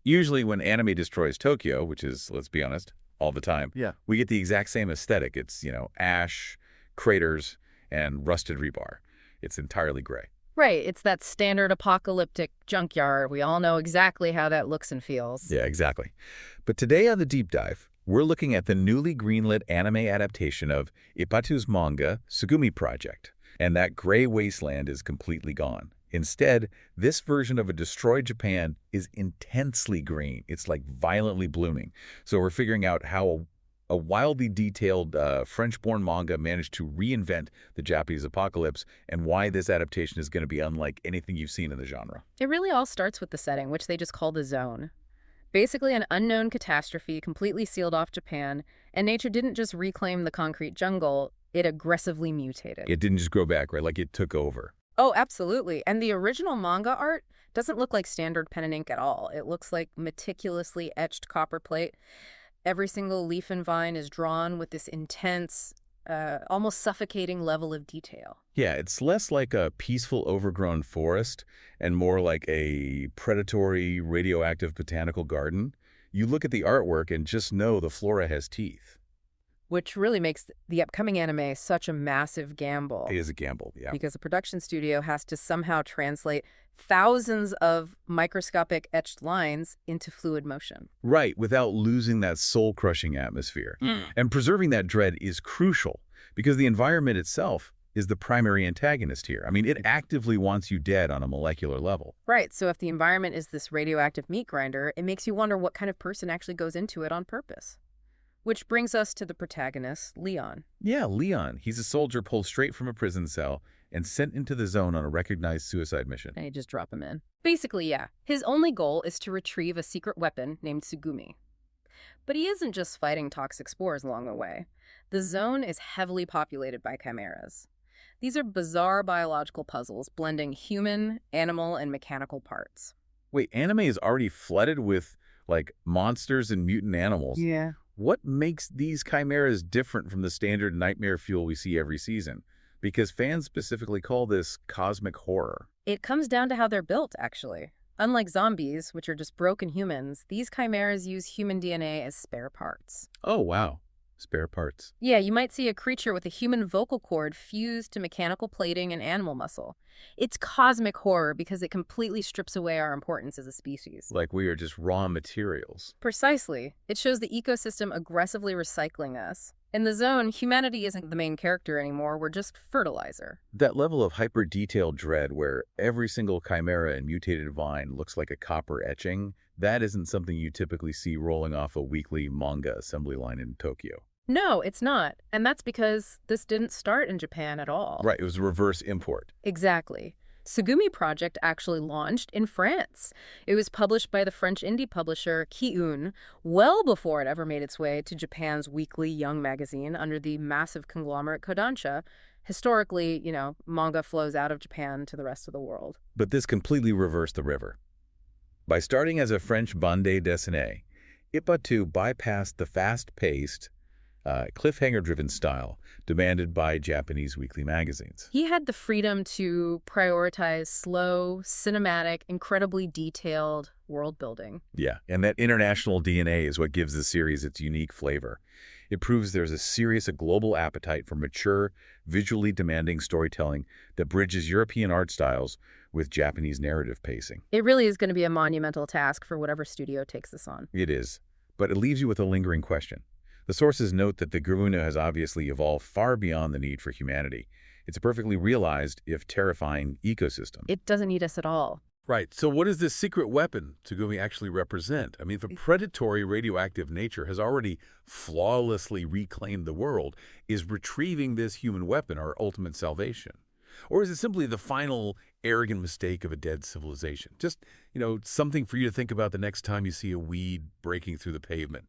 Usually when anime destroys Tokyo, which is, let's be honest, all the time, Yeah. we get the exact same aesthetic. It's, ash, craters, and rusted rebar. It's entirely gray. Right, it's that standard apocalyptic junkyard. We all know exactly how that looks and feels. Yeah, exactly. But today on the deep dive, we're looking at the newly greenlit anime adaptation of Ippatu's manga, Tsugumi Project. And that gray wasteland is completely gone. Instead, this version of a destroyed Japan is intensely green. It's like violently blooming. So we're figuring out how a wildly detailed French-born manga managed to reinvent the Japanese apocalypse and why this adaptation is going to be unlike anything you've seen in the genre. It really all starts with the setting, which they just call the zone. Basically an unknown catastrophe completely sealed off Japan, and nature didn't just reclaim the concrete jungle, it aggressively mutated. It didn't just grow back, right? Like it took over. Oh, absolutely. And the original manga art doesn't look like standard pen and ink at all. It looks like meticulously etched copper plate. Every single leaf and vine is drawn with this intense, almost suffocating level of detail. Yeah, it's less like a peaceful, overgrown forest and more like a predatory, radioactive botanical garden. You look at the artwork and just know the flora has teeth. Which really makes the upcoming anime such a massive gamble. It is a gamble, yeah. Because the production studio has to somehow translate thousands of microscopic etched lines into fluid motion. Right, without losing that soul-crushing atmosphere. And preserving that dread is crucial because the environment itself is the primary antagonist here. I mean, it actively wants you dead on a molecular level. Right, so if the environment is this radioactive meat grinder, it makes you wonder what kind of person actually goes into it on purpose. Which brings us to the protagonist, Leon. Yeah, Leon. He's a soldier pulled straight from a prison cell and sent into the zone on a recognized suicide mission. And you just drop him in. Basically, yeah. His only goal is to retrieve a secret weapon named Tsugumi. But he isn't just fighting toxic spores along the way. The zone is heavily populated by chimeras. These are bizarre biological puzzles blending human, animal, and mechanical parts. Wait, anime is already flooded with, monsters and mutant animals. Yeah. What makes these chimeras different from the standard nightmare fuel we see every season? Because fans specifically call this cosmic horror. It comes down to how they're built, actually. Unlike zombies, which are just broken humans, these chimeras use human DNA as spare parts. Oh, wow. Spare parts. Yeah, you might see a creature with a human vocal cord fused to mechanical plating and animal muscle. It's cosmic horror because it completely strips away our importance as a species. Like we are just raw materials. Precisely. It shows the ecosystem aggressively recycling us. In the zone, humanity isn't the main character anymore, we're just fertilizer. That level of hyper-detailed dread where every single chimera and mutated vine looks like a copper etching, that isn't something you typically see rolling off a weekly manga assembly line in Tokyo. No, it's not. And that's because this didn't start in Japan at all. Right, it was a reverse import. Exactly. Tsugumi Project actually launched in France. It was published by the French indie publisher Ki-un well before it ever made its way to Japan's weekly Young magazine under the massive conglomerate Kodansha. Historically, manga flows out of Japan to the rest of the world. But this completely reversed the river. By starting as a French bande dessinée, Ippatu bypassed the fast-paced, cliffhanger-driven style demanded by Japanese weekly magazines. He had the freedom to prioritize slow, cinematic, incredibly detailed world building. Yeah, and that international DNA is what gives the series its unique flavor. It proves there's a global appetite for mature, visually demanding storytelling that bridges European art styles with Japanese narrative pacing. It really is going to be a monumental task for whatever studio takes this on. It is, but it leaves you with a lingering question. The sources note that the Garuna has obviously evolved far beyond the need for humanity. It's a perfectly realized, if terrifying, ecosystem. It doesn't need us at all. Right. So what does this secret weapon Tsugumi actually represent? I mean, the predatory radioactive nature has already flawlessly reclaimed the world. Is retrieving this human weapon our ultimate salvation? Or is it simply the final arrogant mistake of a dead civilization? Just, something for you to think about the next time you see a weed breaking through the pavement.